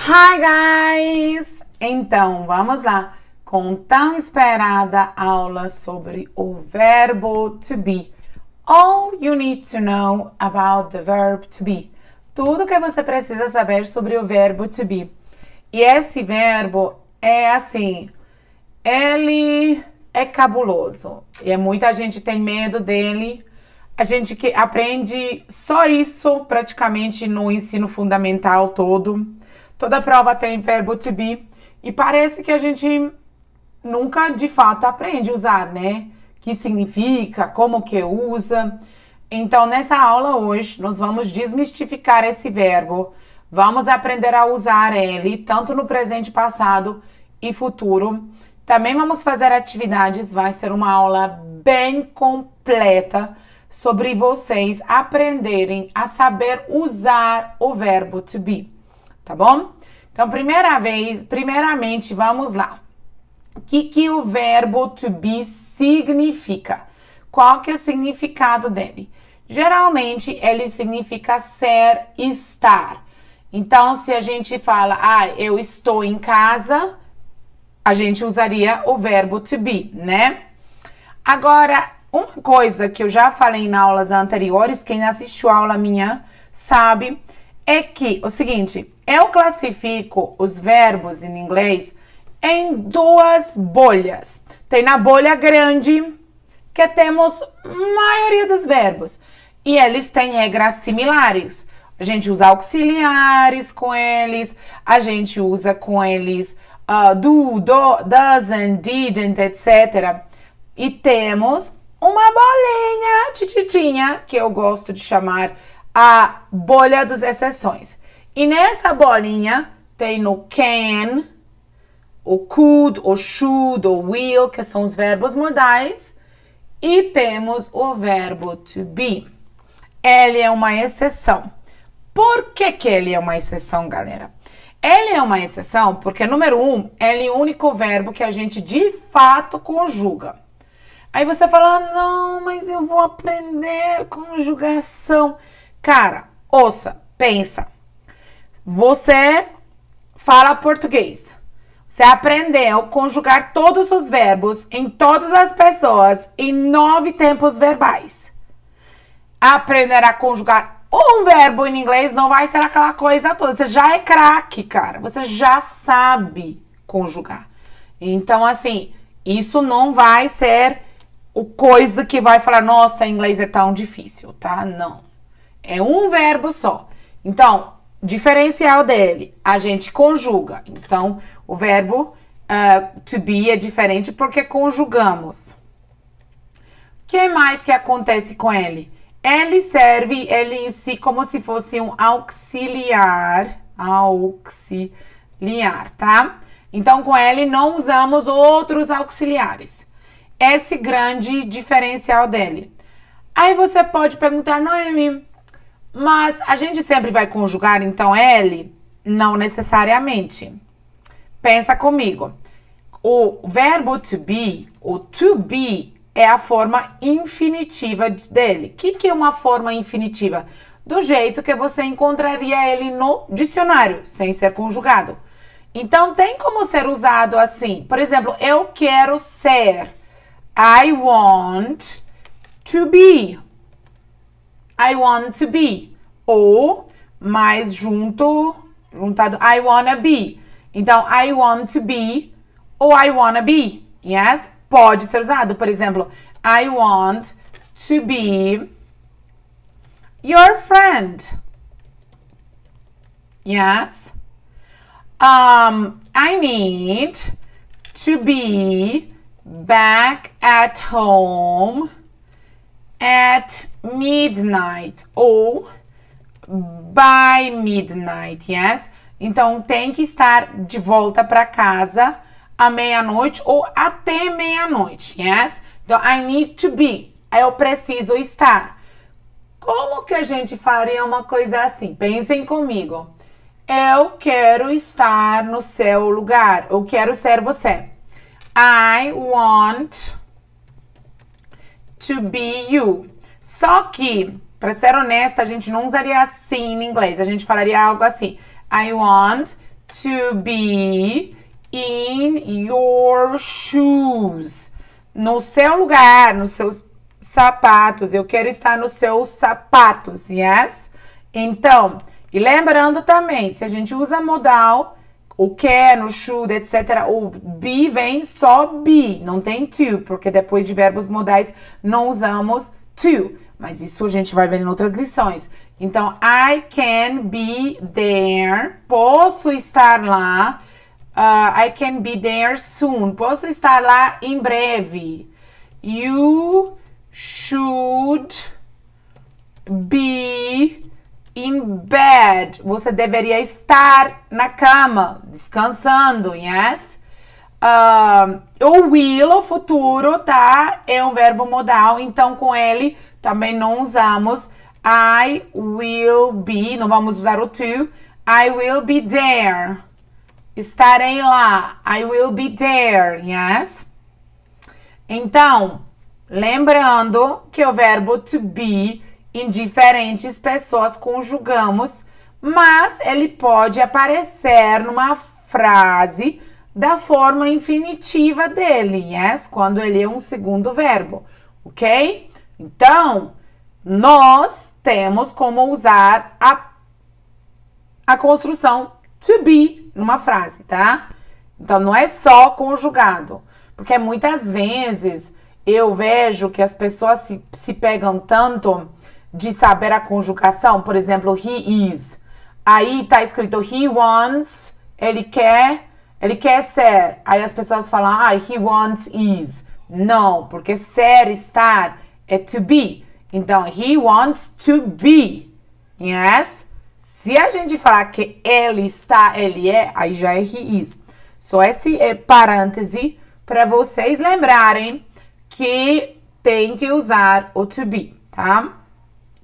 Hi guys! Então, vamos lá com tão esperada aula sobre o verbo to be. All you need to know about the verb to be. Tudo que você precisa saber sobre o verbo to be. E esse verbo é assim, ele é cabuloso. E muita gente tem medo dele. A gente que aprende só isso praticamente no ensino fundamental todo. Toda prova tem verbo to be. E parece que a gente nunca de fato aprende a usar, né? Que significa, como que usa. Então, nessa aula hoje, nós vamos desmistificar esse verbo. Vamos aprender a usar ele, tanto no presente, passado e futuro. Também vamos fazer atividades, vai ser uma aula bem completa sobre vocês aprenderem a saber usar o verbo to be, tá bom? Então, primeiramente, vamos lá. O que o verbo to be significa? Qual que é o significado dele? Geralmente, ele significa ser, estar. Então, se a gente fala, eu estou em casa, a gente usaria o verbo to be, né? Agora, uma coisa que eu já falei em aulas anteriores, quem assistiu a aula minha sabe, é que o seguinte, eu classifico os verbos em inglês em duas bolhas. Tem na bolha grande, que temos a maioria dos verbos, e eles têm regras similares. A gente usa auxiliares com eles, a gente usa com eles do, doesn't, didn't, etc. E temos uma bolinha tititinha, que eu gosto de chamar a bolha das exceções. E nessa bolinha tem no can, o could, o should, o will, que são os verbos modais. E temos o verbo to be. Ele é uma exceção. Por que ele é uma exceção, galera? Ele é uma exceção porque, número 1, ele é o único verbo que a gente de fato conjuga. Aí você fala, não, mas eu vou aprender conjugação. Cara, ouça, pensa. Você fala português. Você aprendeu a conjugar todos os verbos em todas as pessoas em 9 tempos verbais. Aprender a conjugar um verbo em inglês não vai ser aquela coisa toda. Você já é craque, cara. Você já sabe conjugar. Então, assim, isso não vai ser o coisa que vai falar, nossa, inglês é tão difícil, tá? Não. É um verbo só. Então, diferencial dele, a gente conjuga. Então, o verbo to be é diferente porque conjugamos. O que mais que acontece com ele? Ele serve, ele em si, como se fosse um auxiliar, tá? Então, com ele não usamos outros auxiliares. Esse grande diferencial dele. Aí você pode perguntar, Noemi, mas a gente sempre vai conjugar, então, ele? Não necessariamente. Pensa comigo. O verbo to be, o to be, é a forma infinitiva dele. O que é uma forma infinitiva? Do jeito que você encontraria ele no dicionário, sem ser conjugado. Então, tem como ser usado assim. Por exemplo, eu quero ser. I want to be. I want to be. Ou, mais juntado, I wanna be. Então, I want to be ou I wanna be. Yes? Pode ser usado. Por exemplo, I want to be your friend. Yes? I need to be back at home at midnight ou by midnight, yes? Então, tem que estar de volta para casa à meia-noite ou até meia-noite, yes? Então, I need to be, eu preciso estar. Como que a gente faria uma coisa assim? Pensem comigo. Eu quero estar no seu lugar, eu quero ser você. I want to be you. Só que, para ser honesta, a gente não usaria assim em inglês. A gente falaria algo assim. I want to be in your shoes. No seu lugar, nos seus sapatos. Eu quero estar nos seus sapatos, yes? Então, e lembrando também, se a gente usa modal, o can, o should, etc., o be vem só be, não tem to, porque depois de verbos modais não usamos to. Mas isso a gente vai ver em outras lições. Então, I can be there. Posso estar lá. I can be there soon. Posso estar lá em breve. You should be in bed. Você deveria estar na cama, descansando, yes? O will, o futuro, tá? É um verbo modal, então com ele também não usamos I will be, não vamos usar o to. I will be there. Estarei lá. I will be there, yes? Então, lembrando que o verbo to be, em diferentes pessoas conjugamos, mas ele pode aparecer numa frase da forma infinitiva dele, yes? Quando ele é um segundo verbo, ok? Então, nós temos como usar a construção to be numa frase, tá? Então, não é só conjugado, porque muitas vezes eu vejo que as pessoas se pegam tanto de saber a conjugação, por exemplo, he is. Aí tá escrito he wants, ele quer ser. Aí as pessoas falam, he wants is. Não, porque ser, estar é to be. Então, he wants to be. Yes? Se a gente falar que ele está, ele é, aí já é he is. Só esse parêntese para vocês lembrarem que tem que usar o to be, tá?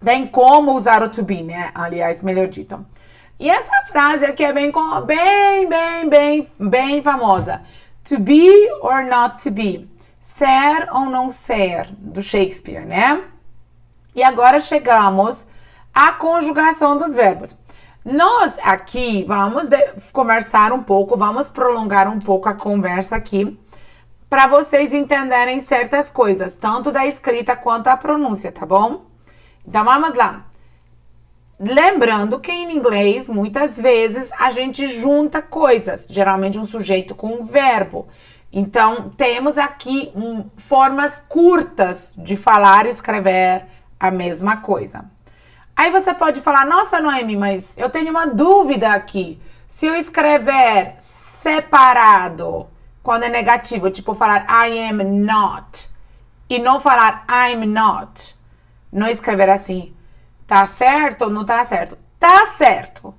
Tem como usar o to be, né? Aliás, melhor dito. E essa frase aqui é bem famosa. To be or not to be. Ser ou não ser, do Shakespeare, né? E agora chegamos à conjugação dos verbos. Nós aqui vamos conversar um pouco, vamos prolongar um pouco a conversa aqui, para vocês entenderem certas coisas, tanto da escrita quanto a pronúncia, tá bom? Então, vamos lá. Lembrando que em inglês, muitas vezes, a gente junta coisas. Geralmente, um sujeito com um verbo. Então, temos aqui formas curtas de falar e escrever a mesma coisa. Aí você pode falar, nossa, Noemi, mas eu tenho uma dúvida aqui. Se eu escrever separado, quando é negativo, tipo falar I am not, e não falar I'm not, não escrever assim, tá certo ou não tá certo? Tá certo.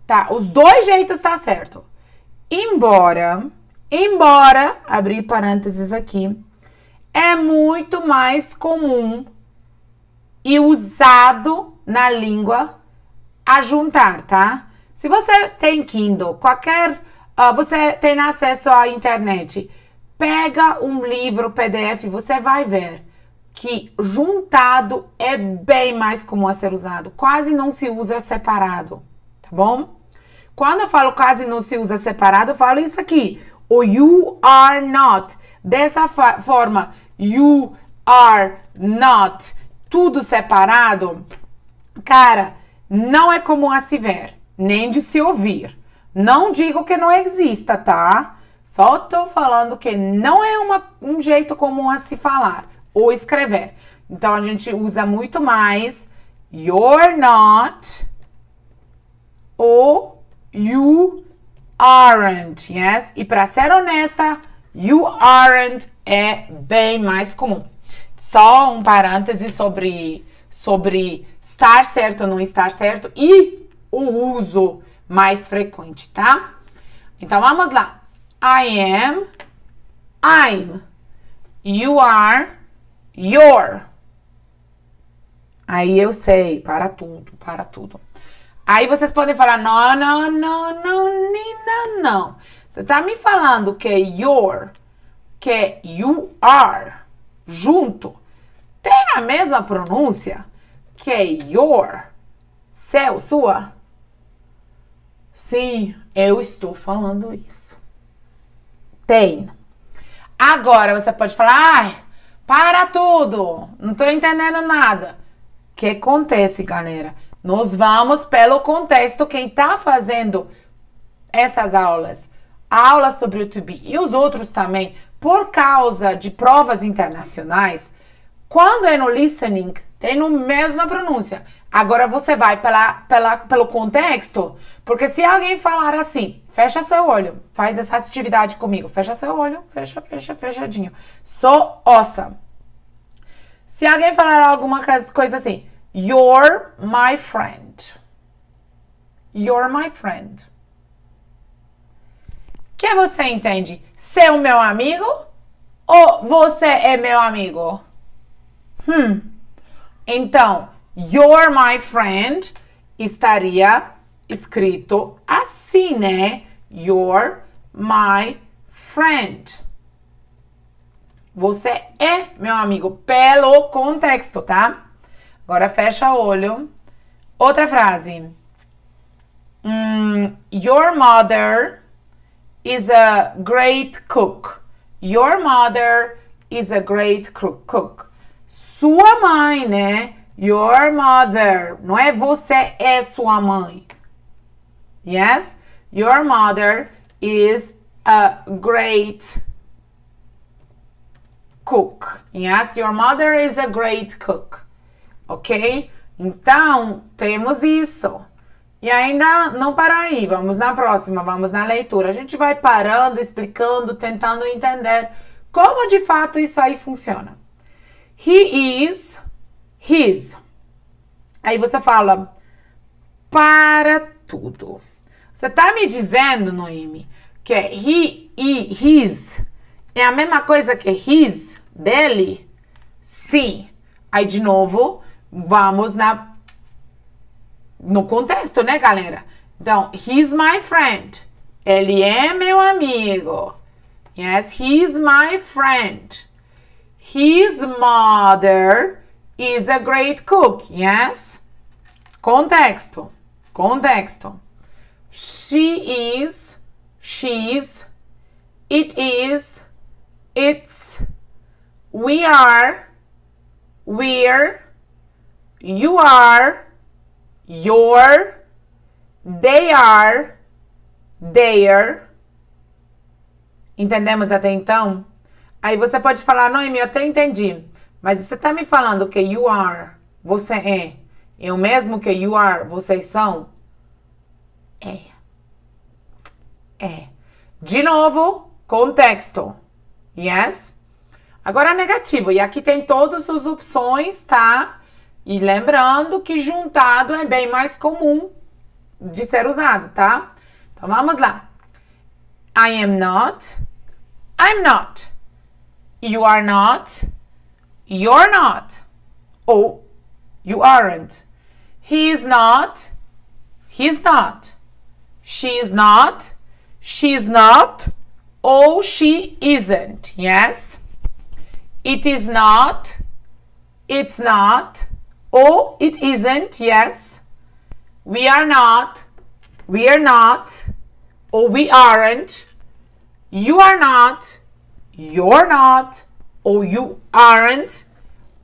Tá, os dois jeitos tá certo. Embora, abrir parênteses aqui, é muito mais comum e usado na língua a juntar, tá? Se você tem Kindle, você tem acesso à internet, pega um livro PDF, você vai ver que juntado é bem mais comum a ser usado. Quase não se usa separado, tá bom? Quando eu falo quase não se usa separado, eu falo isso aqui. O you are not. Dessa forma, you are not. Tudo separado. Cara, não é comum a se ver, nem de se ouvir. Não digo que não exista, tá? Só tô falando que não é um jeito comum a se falar ou escrever. Então, a gente usa muito mais you're not ou you aren't, yes? E para ser honesta, you aren't é bem mais comum. Só um parêntese sobre estar certo ou não estar certo e o uso mais frequente, tá? Então, vamos lá. I am, I'm. You are, you're. Aí eu sei, para tudo. Aí vocês podem falar, não. Você tá me falando que your, que you are, junto, tem a mesma pronúncia que your, seu, sua? Sim, Eu estou falando isso. Tem. Agora você pode falar, ai, para tudo, não tô entendendo nada. O que acontece, galera? Nós vamos pelo contexto, quem tá fazendo essas aulas sobre o to be e os outros também, por causa de provas internacionais, quando é no listening, tem a mesma pronúncia. Agora você vai pelo contexto, porque se alguém falar assim, fecha seu olho, faz essa atividade comigo, fecha seu olho, fechadinho. Sou awesome. Se alguém falar alguma coisa assim, you're my friend. You're my friend. Que você entende? Ser o meu amigo ou você é meu amigo? Então, you're my friend estaria escrito assim, né? You're my friend. Você é meu amigo pelo contexto, tá? Agora fecha o olho. Outra frase. Your mother is a great cook. Your mother is a great cook. Sua mãe, né? Your mother. Não é você é sua mãe. Yes? Your mother is a great cook. Yes? Your mother is a great cook. Ok? Então, temos isso. E ainda não para aí. Vamos na próxima. Vamos na leitura. A gente vai parando, explicando, tentando entender como de fato isso aí funciona. He is his. Aí você fala para tudo. Você tá me dizendo, Noemi, que he e his é a mesma coisa que his, dele? Sim. Aí, de novo, vamos no contexto, né, galera? Então, he's my friend. Ele é meu amigo. Yes, he's my friend. His mother is a great cook. Yes? Contexto. She is, she's, it is, it's, we are, we're, you are, you're, they are, they're. Entendemos até então? Aí você pode falar, Noemi, eu até entendi. Mas você tá me falando que you are, você é. Eu mesmo que you are, vocês são? É. De novo, contexto. Yes? Agora negativo. E aqui tem todas as opções, tá? E lembrando que juntado é bem mais comum de ser usado, tá? Então vamos lá. I am not. I'm not. You are not. You're not. Ou you aren't. He is not. He's not. She is not. She's not. Ou she isn't. Yes? It is not. It's not. Ou it isn't. Yes? We are not. We are not. Ou we aren't. You are not. You're not. Ou you aren't.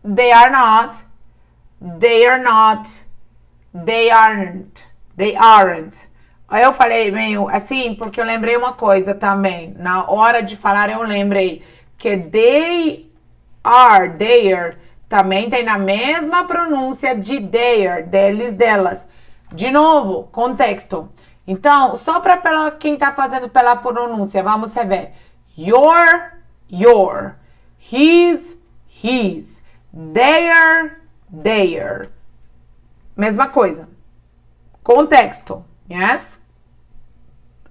They are not. They are not. They aren't. They aren't. Eu falei meio assim porque eu lembrei uma coisa também. Na hora de falar eu lembrei que they are, their, também tem na mesma pronúncia de their, deles, delas. De novo, contexto. Então, só para quem tá fazendo pela pronúncia, vamos rever. Your, his, his, their. Mesma coisa. Contexto. Yes?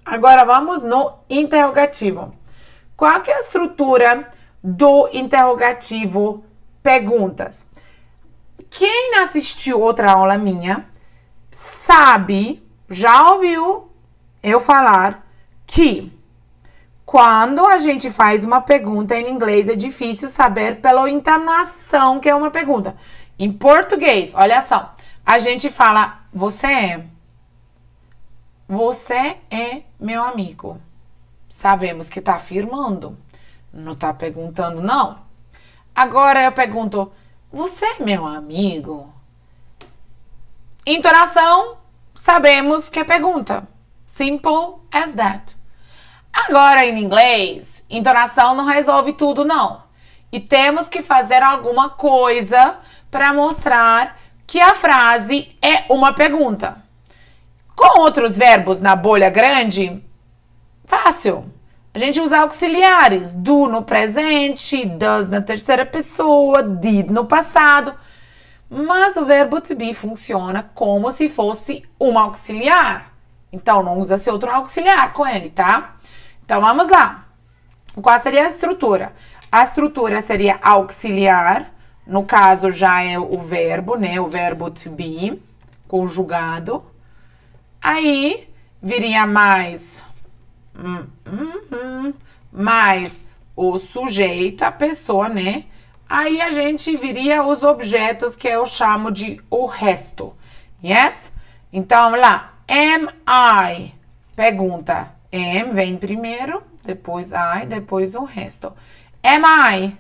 Agora vamos no interrogativo. Qual que é a estrutura do interrogativo perguntas? Quem assistiu outra aula minha sabe, já ouviu eu falar que quando a gente faz uma pergunta em inglês é difícil saber pela entonação que é uma pergunta. Em português, olha só, a gente fala você é. Você é meu amigo. Sabemos que tá afirmando. Não tá perguntando, não. Agora eu pergunto, você é meu amigo? Entonação, sabemos que é pergunta. Simple as that. Agora, em inglês, entonação não resolve tudo, não. E temos que fazer alguma coisa para mostrar que a frase é uma pergunta. Com outros verbos na bolha grande, fácil. A gente usa auxiliares. Do no presente, does na terceira pessoa, did no passado. Mas o verbo to be funciona como se fosse um auxiliar. Então, não usa ser outro auxiliar com ele, tá? Então, vamos lá. Qual seria a estrutura? A estrutura seria auxiliar. No caso, já é o verbo, né? O verbo to be, conjugado. Aí, viria mais o sujeito, a pessoa, né? Aí a gente viria os objetos que eu chamo de o resto. Yes? Então, lá. Am I? Pergunta. Am vem primeiro, depois I, depois o resto. Am I?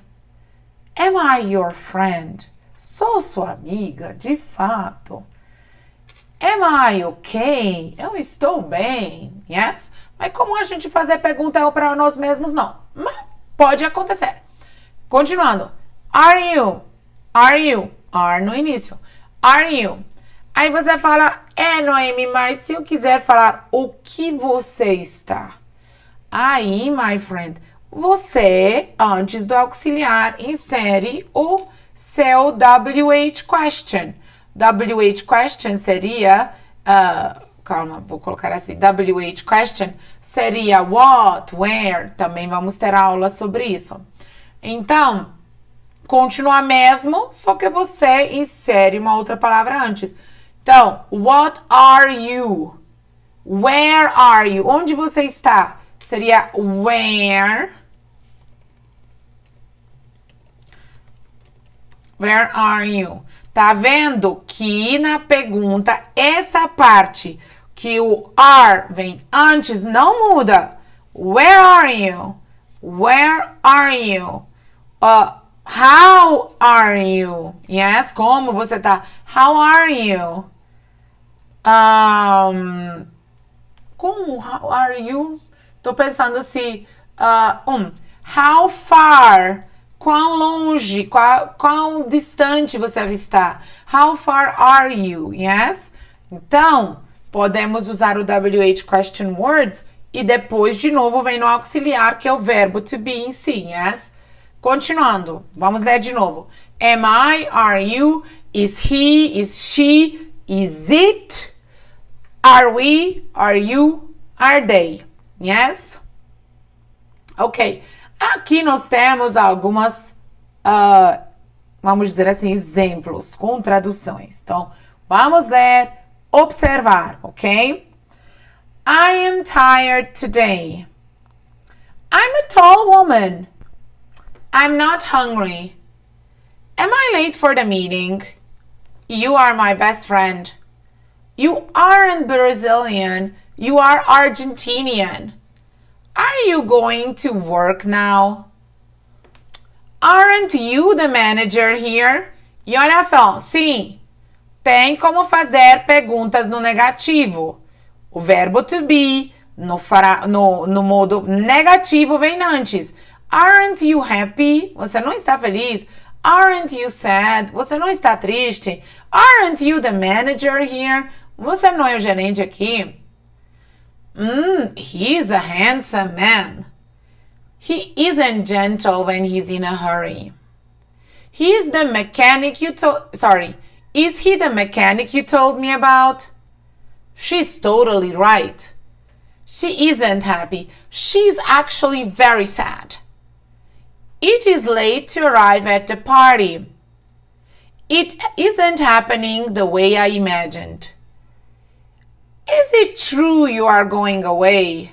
Am I your friend? Sou sua amiga, de fato. Am I okay? Eu estou bem. Yes? Mas como a gente fazer pergunta para nós mesmos, não. Mas pode acontecer. Continuando. Are you? Are you? Are no início. Are you? Aí você fala, Noemi, mas se eu quiser falar o que você está? Aí, my friend, você, antes do auxiliar, insere o seu WH question. WH question seria, calma, vou colocar assim, WH question seria what, where, também vamos ter aula sobre isso. Então, continua mesmo, só que você insere uma outra palavra antes. Então, what are you? Where are you? Onde você está? Seria where. Where are you? Tá vendo que na pergunta, essa parte que o are vem antes não muda. Where are you? Where are you? How are you? Yes, como você tá? How are you? Como? How are you? Tô pensando se... how far? Quão longe? Quão distante você está? How far are you? Yes? Então, podemos usar o WH question words e depois, de novo, vem no auxiliar, que é o verbo to be em si. Yes? Continuando. Vamos ler de novo. Am I? Are you? Is he? Is she? Is it? Are we? Are you? Are they? Yes? Ok. Aqui nós temos algumas, vamos dizer assim, exemplos com traduções. Então, vamos ler, observar, ok? I am tired today. I'm a tall woman. I'm not hungry. Am I late for the meeting? You are my best friend. You aren't Brazilian. You are Argentinian. Are you going to work now? Aren't you the manager here? E olha só, sim, tem como fazer perguntas no negativo. O verbo to be, no modo negativo, vem antes. Aren't you happy? Você não está feliz? Aren't you sad? Você não está triste? Aren't you the manager here? Você não é o gerente aqui? He's a handsome man. He isn't gentle when he's in a hurry. Is he the mechanic you told me about? She's totally right. She isn't happy. She's actually very sad. It is late to arrive at the party. It isn't happening the way I imagined. Is it true you are going away?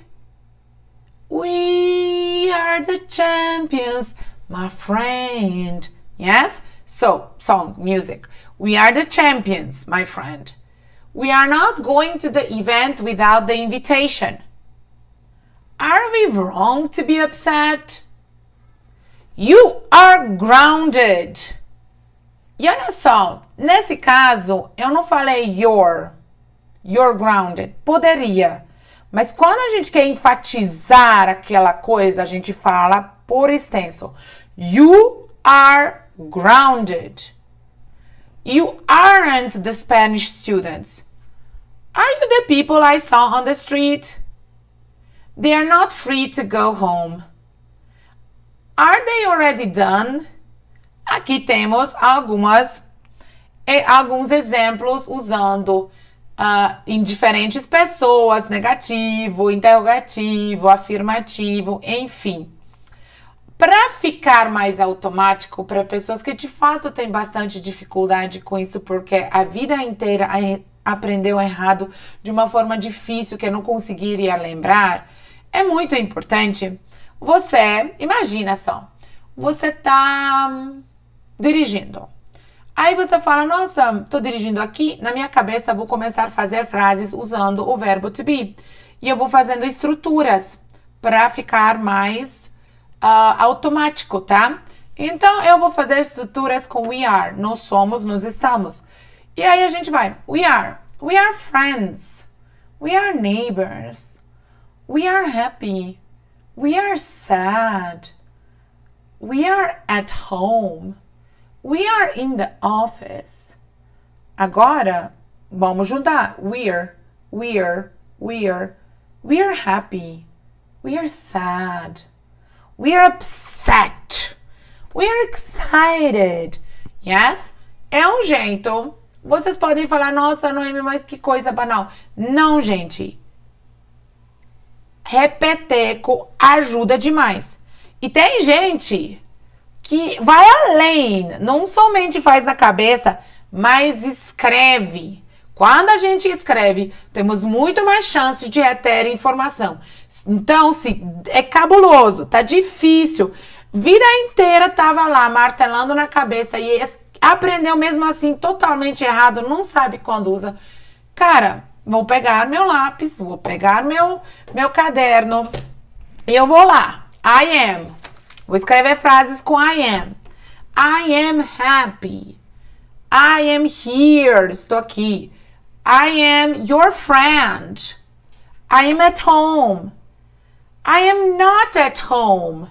We are the champions, my friend. Yes? So, song, music. We are the champions, my friend. We are not going to the event without the invitation. Are we wrong to be upset? You are grounded. E olha só, nesse caso, eu não falei you're grounded. Poderia. Mas quando a gente quer enfatizar aquela coisa, a gente fala por extenso. You are grounded. You aren't the Spanish students. Are you the people I saw on the street? They are not free to go home. Are they already done? Aqui temos alguns exemplos usando em diferentes pessoas, negativo, interrogativo, afirmativo, enfim. Para ficar mais automático, para pessoas que de fato têm bastante dificuldade com isso, porque a vida inteira aprendeu errado de uma forma difícil que eu não conseguiria lembrar, é muito importante você, imagina só, você tá dirigindo. Aí você fala, nossa, tô dirigindo aqui, na minha cabeça vou começar a fazer frases usando o verbo to be. E eu vou fazendo estruturas para ficar mais automático, tá? Então, eu vou fazer estruturas com we are. Nós somos, nós estamos. E aí a gente vai. We are friends. We are neighbors. We are happy. We are sad. We are at home. We are in the office. Agora, vamos juntar. We're happy. We are sad. We are upset. We are excited. Yes? É um jeito. Vocês podem falar, nossa, Noemi, mas que coisa banal. Não, gente. Repeteco ajuda demais. E tem gente que vai além. Não somente faz na cabeça, mas escreve. Quando a gente escreve, temos muito mais chance de reter informação. Então, se é cabuloso, tá difícil, vida inteira tava lá martelando na cabeça e aprendeu mesmo assim totalmente errado, não sabe quando usa. Cara, vou pegar meu lápis, vou pegar meu caderno e eu vou lá. I am. Vou escrever frases com I am. I am happy. I am here. Estou aqui. I am your friend. I am at home. I am not at home.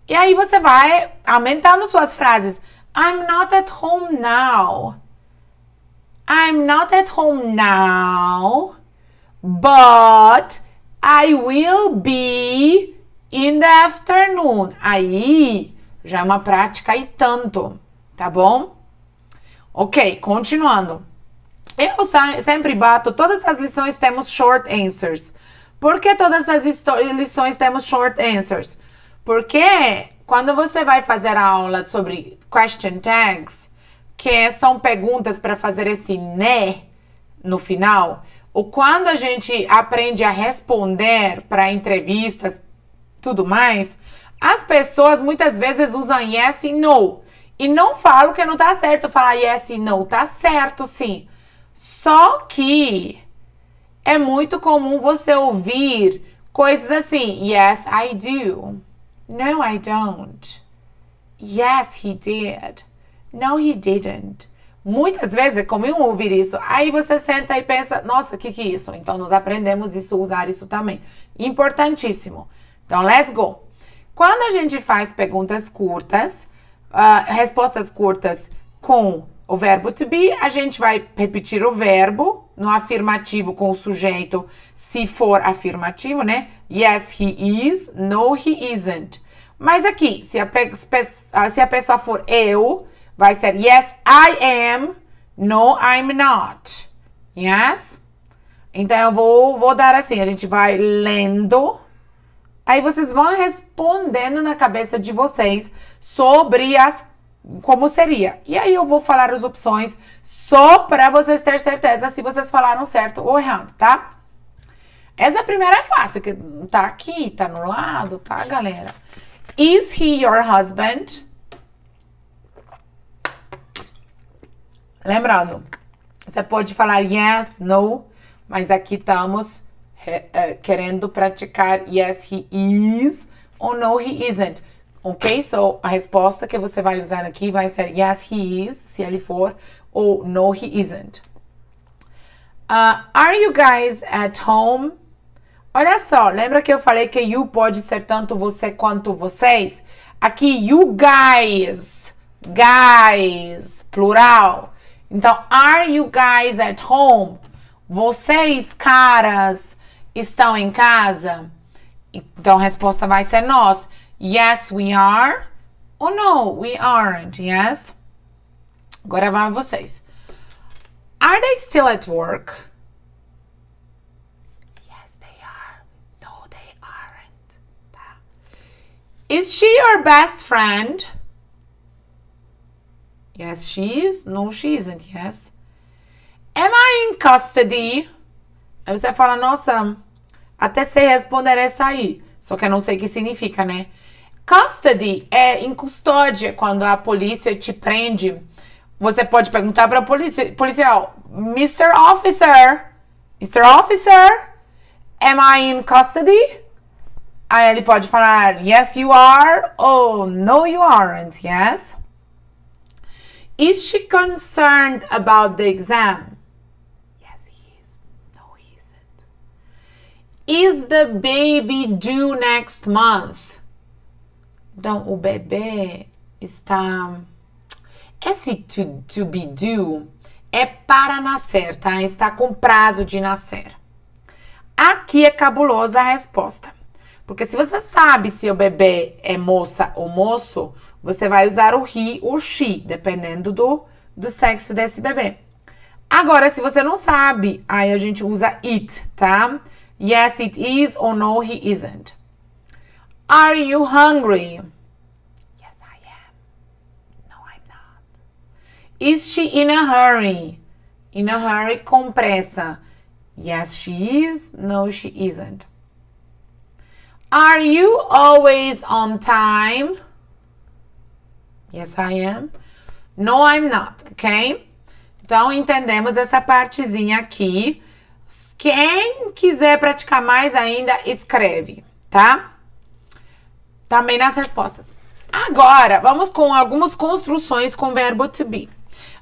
E aí você vai aumentando suas frases. I'm not at home now. I'm not at home now. But I will be in the afternoon. Aí já é uma prática e tanto. Tá bom? Ok, continuando. Eu sempre bato, todas as lições temos short answers. Por que todas as lições temos short answers? Porque quando você vai fazer a aula sobre question tags, que são perguntas para fazer esse né no final, ou quando a gente aprende a responder para entrevistas, tudo mais, as pessoas muitas vezes usam yes e no. E não falam que não tá certo falar yes e no. Tá certo, sim. Só que é muito comum você ouvir coisas assim. Yes, I do. No, I don't. Yes, he did. No, he didn't. Muitas vezes é comum ouvir isso. Aí você senta e pensa, nossa, o que é isso? Então, nós aprendemos isso, usar isso também. Importantíssimo. Então, let's go. Quando a gente faz perguntas curtas, respostas curtas com o verbo to be, a gente vai repetir o verbo no afirmativo com o sujeito, se for afirmativo, né? Yes, he is. No, he isn't. Mas aqui, se a pessoa for eu, vai ser yes, I am. No, I'm not. Yes? Então, eu vou dar assim, a gente vai lendo. Aí vocês vão respondendo na cabeça de vocês sobre como seria. E aí eu vou falar as opções só para vocês terem certeza se vocês falaram certo ou errado, tá? Essa primeira é fácil, que tá aqui, tá no lado, tá, galera? Is he your husband? Lembrando, Você pode falar yes, no, mas aqui estamos querendo praticar yes, he is ou no, he isn't. Ok? So, a resposta que você vai usar aqui vai ser yes, he is, se ele for, ou no, he isn't. Are you guys at home? Olha só, lembra que eu falei que you pode ser tanto você quanto vocês? Aqui, you guys, plural. Então, are you guys at home? Vocês, caras, estão em casa? Então, a resposta vai ser nós. Yes, we are. Ou no, we aren't, yes? Agora vai vocês. Are they still at work? Yes, they are. No, they aren't. Tá. Is she your best friend? Yes, she is. No, she isn't, yes. Am I in custody? Aí você fala, nossa, até sei responder essa aí. Só que eu não sei o que significa, né? Custody é em custódia, quando a polícia te prende. Você pode perguntar para o policial, Mr. Officer, am I in custody? Aí ele pode falar, yes, you are, ou no, you aren't, yes? Is she concerned about the exam? Yes, he is. No, he isn't. Is the baby due next month? Então, o bebê está... Esse to be due é para nascer, tá? Está com prazo de nascer. Aqui é cabulosa a resposta. Porque se você sabe se o bebê é moça ou moço, você vai usar o he ou she, dependendo do sexo desse bebê. Agora, se você não sabe, aí a gente usa it, tá? Yes, it is, ou no, he isn't. Are you hungry? Yes, I am. No, I'm not. Is she in a hurry? In a hurry, com pressa. Yes, she is. No, she isn't. Are you always on time? Yes, I am. No, I'm not, ok? Então, entendemos essa partezinha aqui. Quem quiser praticar mais ainda, escreve, tá? Também nas respostas. Agora, vamos com algumas construções com o verbo to be.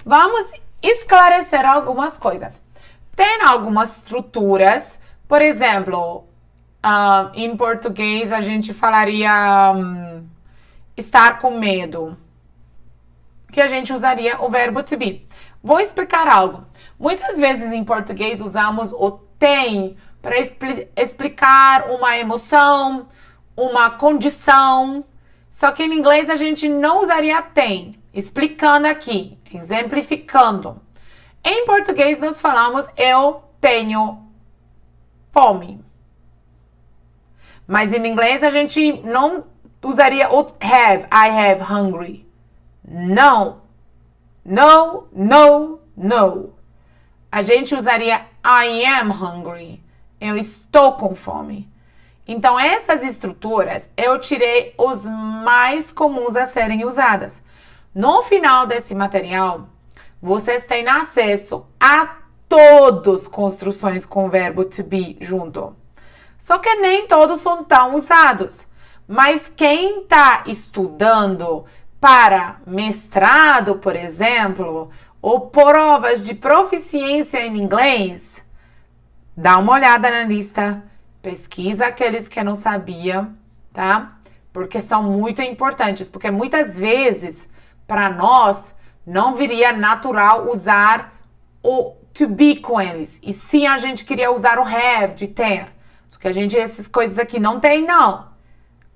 Vamos esclarecer algumas coisas. Tem algumas estruturas, por exemplo, em português a gente falaria estar com medo, que a gente usaria o verbo to be. Vou explicar algo. Muitas vezes em português usamos o tem para explicar uma emoção, uma condição. Só que em inglês a gente não usaria tem, explicando aqui, exemplificando. Em português nós falamos eu tenho fome. Mas em inglês a gente não usaria o have, I have hungry. Não. No, no, no. A gente usaria I am hungry. Eu estou com fome. Então, essas estruturas, eu tirei os mais comuns a serem usadas. No final desse material, vocês têm acesso a todas construções com o verbo to be junto. Só que nem todos são tão usados. Mas quem está estudando para mestrado, por exemplo, ou provas de proficiência em inglês, dá uma olhada na lista, pesquisa aqueles que não sabia, tá? Porque são muito importantes, porque muitas vezes, para nós, não viria natural usar o to be com eles. E sim, a gente queria usar o have, de ter. Só que a gente, essas coisas aqui não tem, não.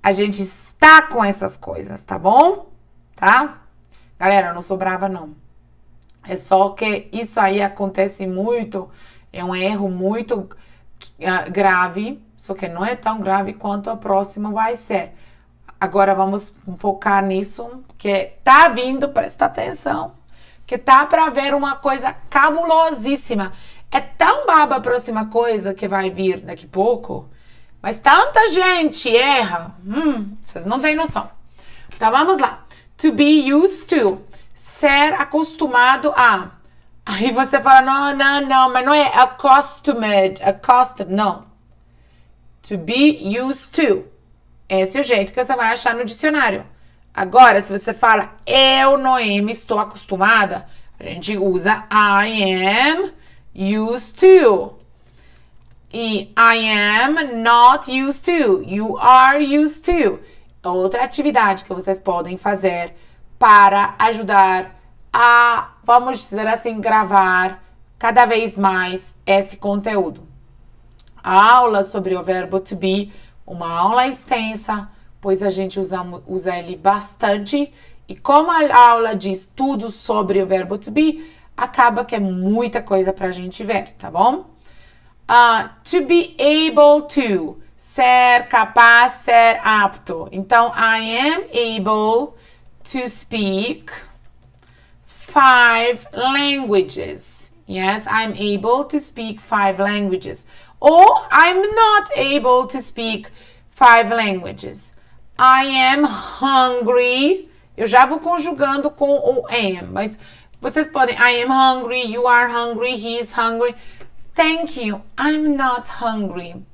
A gente está com essas coisas, tá bom? Tá? Galera, eu não sou brava, não. É só que isso aí acontece muito, é um erro muito grave, só que não é tão grave quanto o próximo vai ser. Agora vamos focar nisso, que tá vindo, presta atenção, que tá para ver uma coisa cabulosíssima. É tão baba a próxima coisa que vai vir daqui a pouco, mas tanta gente erra, vocês não têm noção. Então vamos lá. To be used to, ser acostumado a. Aí você fala, não, mas não é accustomed, não. To be used to. Esse é o jeito que você vai achar no dicionário. Agora, se você fala, eu, Noemi, estou acostumada, a gente usa I am used to. E I am not used to. You are used to. Outra atividade que vocês podem fazer para ajudar a, vamos dizer assim, gravar cada vez mais esse conteúdo. A aula sobre o verbo to be, uma aula extensa, pois a gente usa ele bastante. E como a aula diz tudo sobre o verbo to be, acaba que é muita coisa pra gente ver, tá bom? To be able to, ser capaz, ser apto. Então, I am able to speak 5 languages. Yes, I'm able to speak 5 languages. Or I'm not able to speak 5 languages. I am hungry. Eu já vou conjugando com o am, mas vocês podem, I am hungry, you are hungry, he is hungry. Thank you, I'm not hungry.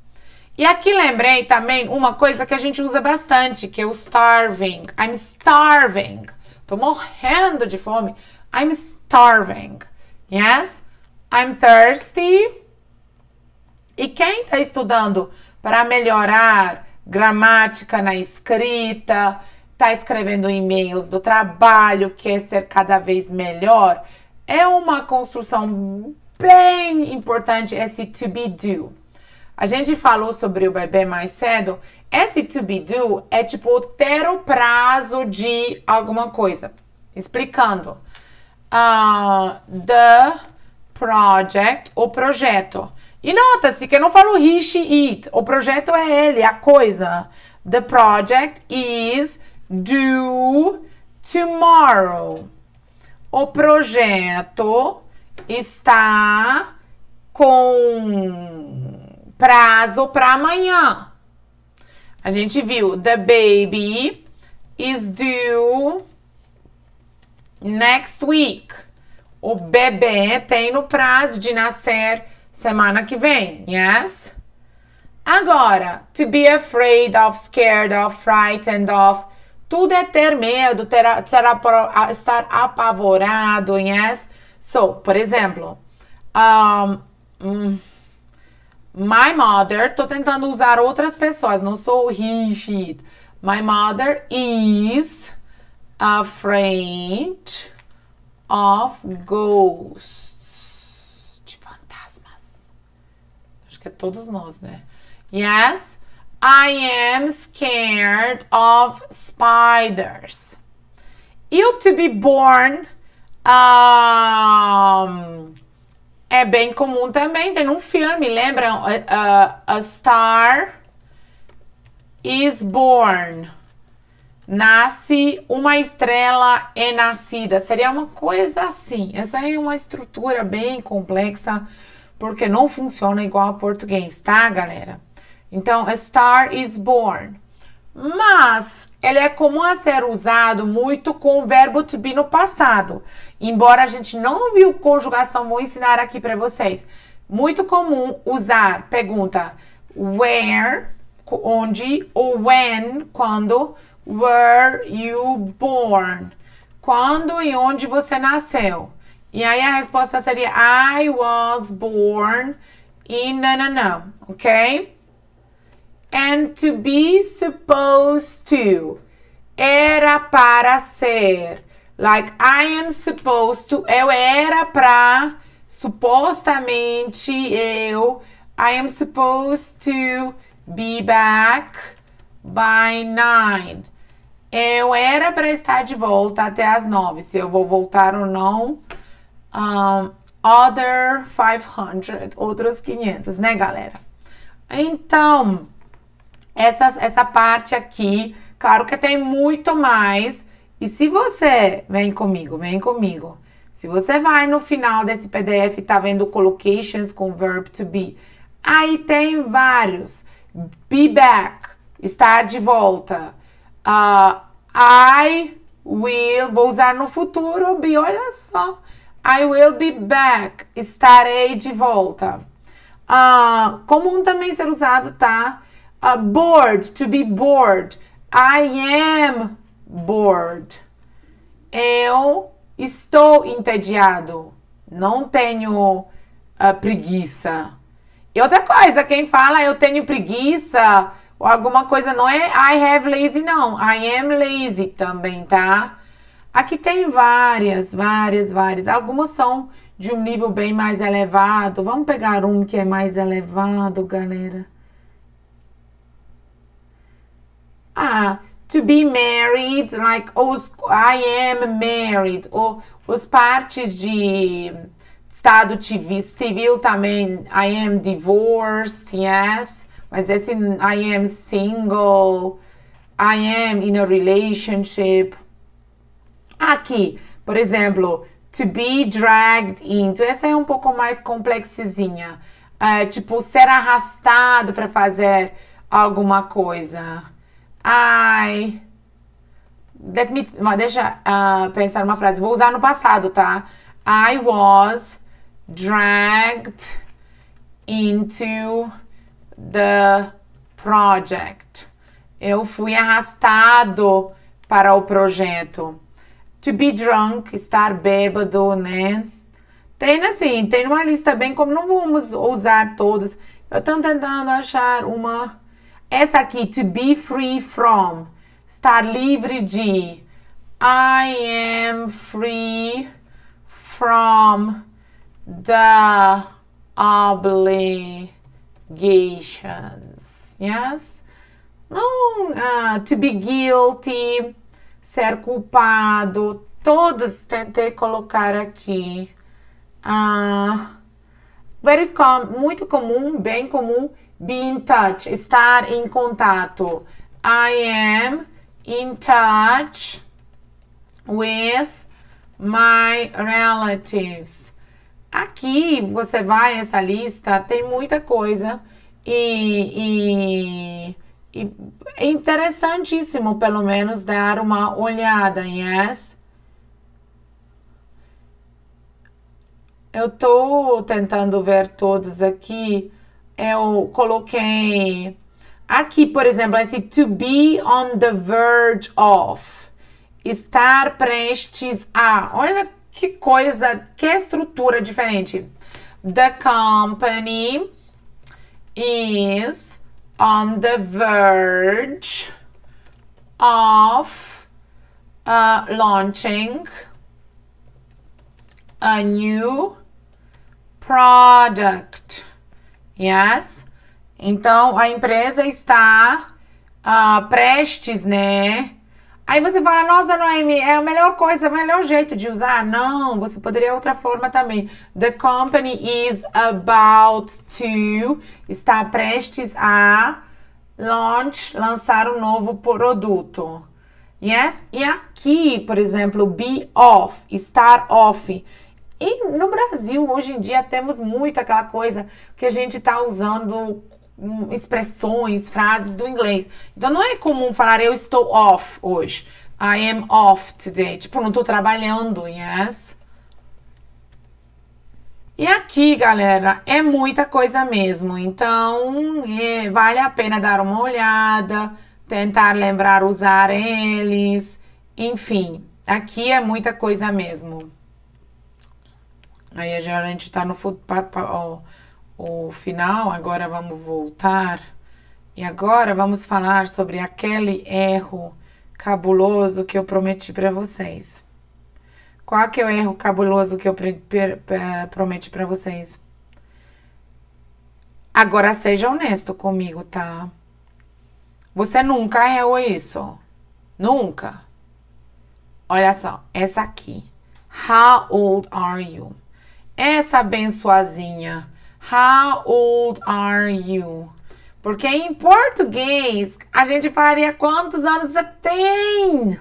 E aqui lembrei também uma coisa que a gente usa bastante, que é o starving. I'm starving. Tô morrendo de fome. I'm starving. Yes? I'm thirsty. E quem está estudando para melhorar gramática na escrita, está escrevendo e-mails do trabalho, quer ser cada vez melhor, é uma construção bem importante esse to be do. A gente falou sobre o bebê mais cedo. Esse to be do é tipo ter o prazo de alguma coisa. Explicando. The project, o projeto. E nota-se que eu não falo he, she, it. O projeto é ele, a coisa. The project is due tomorrow. O projeto está com prazo para amanhã. A gente viu the baby is due next week. O bebê tem no prazo de nascer semana que vem, yes? Agora, to be afraid of, scared of, frightened of. Tudo é ter medo, estar apavorado, yes? So, por exemplo, my mother, tô tentando usar outras pessoas, não sou he, she. My mother is afraid of ghosts. De fantasmas. Acho que é todos nós, né? Yes, I am scared of spiders. E o to be born é bem comum também. Tem um filme, lembram? A Star is Born. Nasce, uma estrela é nascida. Seria uma coisa assim. Essa é uma estrutura bem complexa, porque não funciona igual ao português, tá, galera? Então, a star is born. Mas ele é comum a ser usado muito com o verbo to be no passado. Embora a gente não viu conjugação, vou ensinar aqui para vocês. Muito comum usar, pergunta, where, onde, ou when, quando, were you born? Quando e onde você nasceu? E aí a resposta seria, I was born in nananã, ok? And to be supposed to. Era para ser. Like, I am supposed to. Eu era pra. Supostamente eu. I am supposed to be back by 9. Eu era para estar de volta até as 9. Se eu vou voltar ou não. Other 500. Outros 500, né, galera? Então, essa parte aqui, claro que tem muito mais. E se você, vem comigo. Se você vai no final desse PDF e tá vendo collocations com verb to be, aí tem vários. Be back, estar de volta. I will, vou usar no futuro, be, olha só. I will be back. Estarei de volta. Comum também ser usado, tá? Bored, to be bored. I am bored. Eu estou entediado. Não tenho preguiça. E outra coisa, quem fala eu tenho preguiça ou alguma coisa não é I have lazy, não. I am lazy também, tá? Aqui tem várias. Algumas são de um nível bem mais elevado. Vamos pegar um que é mais elevado, galera. To be married, like I am married. Ou os partes de estado civil também. I am divorced, yes. Mas esse I am single. I am in a relationship. Aqui, por exemplo, to be dragged into. Essa é um pouco mais complexinha. Tipo, ser arrastado para fazer alguma coisa. Deixa pensar uma frase. Vou usar no passado, tá? I was dragged into the project. Eu fui arrastado para o projeto. To be drunk, estar bêbado, né? Tem uma lista bem como não vamos usar todas. Eu estou tentando achar uma. Essa aqui, to be free from, estar livre de. I am free from the obligations. Yes? Não, to be guilty, ser culpado. Todos tentei colocar aqui. Muito comum, bem comum. Be in touch, estar em contato. I am in touch with my relatives. Aqui você vai, essa lista, tem muita coisa e é interessantíssimo, pelo menos, dar uma olhada, yes? Eu tô tentando ver todos aqui. Eu coloquei aqui, por exemplo, esse to be on the verge of. Estar prestes a. Olha que coisa, que estrutura diferente. The company is on the verge of launching a new product. Yes? Então, a empresa está prestes, né? Aí você fala, nossa, Noemi, é a melhor coisa, o melhor jeito de usar. Não, você poderia outra forma também. The company is about to, está prestes a lançar um novo produto. Yes? E aqui, por exemplo, be off, estar off. E no Brasil, hoje em dia, temos muito aquela coisa que a gente está usando expressões, frases do inglês. Então, não é comum falar eu estou off hoje. I am off today. Tipo, não estou trabalhando, yes? E aqui, galera, é muita coisa mesmo. Então, vale a pena dar uma olhada, tentar lembrar usar eles. Enfim, aqui é muita coisa mesmo. Aí a gente tá no o final, agora vamos voltar. E agora vamos falar sobre aquele erro cabuloso que eu prometi para vocês. Qual que é o erro cabuloso que eu prometi para vocês? Agora seja honesto comigo, tá? Você nunca errou isso? Nunca? Olha só, essa aqui. How old are you? Essa abençoazinha. How old are you? Porque em português a gente falaria quantos anos você tem.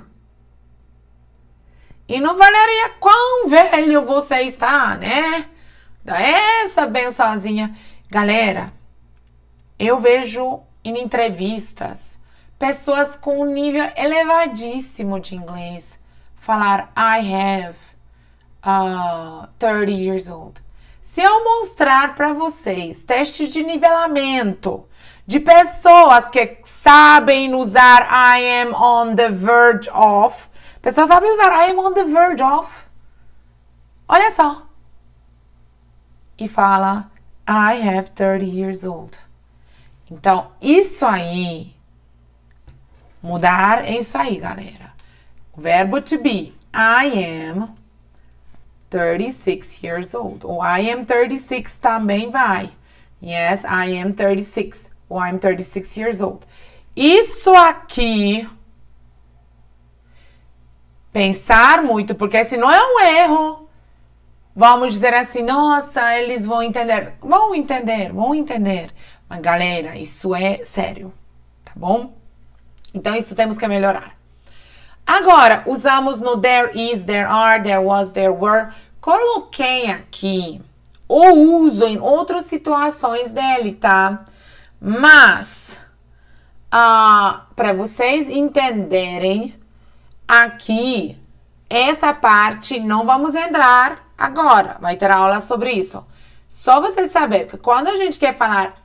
E não valeria quão velho você está, né? Essa abençoazinha. Galera, eu vejo em entrevistas pessoas com um nível elevadíssimo de inglês falar I have, 30 years old. Se eu mostrar para vocês testes de nivelamento de pessoas que sabem usar I am on the verge of, pessoas sabem usar I am on the verge of, olha só, e fala I have 30 years old. Então, isso aí, mudar é isso aí, galera. O verbo to be, I am 36 years old. O I am 36 também vai. Yes, I am 36. Ou I'm 36 years old. Isso aqui, pensar muito, porque senão é um erro. Vamos dizer assim, nossa, eles vão entender. Vão entender. Mas, galera, isso é sério, tá bom? Então, isso temos que melhorar. Agora, usamos no there is, there are, there was, there were. Coloquei aqui o uso em outras situações dele, tá? Mas, para vocês entenderem, aqui, essa parte não vamos entrar agora. Vai ter aula sobre isso. Só vocês saberem que quando a gente quer falar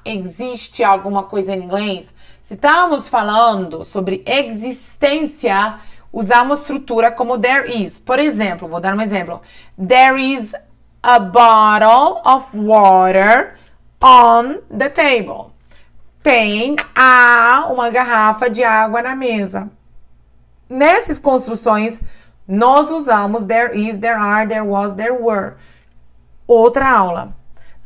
existe alguma coisa em inglês, se estamos falando sobre existência, usamos estrutura como there is. Por exemplo, vou dar um exemplo. There is a bottle of water on the table. Tem uma garrafa de água na mesa. Nessas construções, nós usamos there is, there are, there was, there were. Outra aula.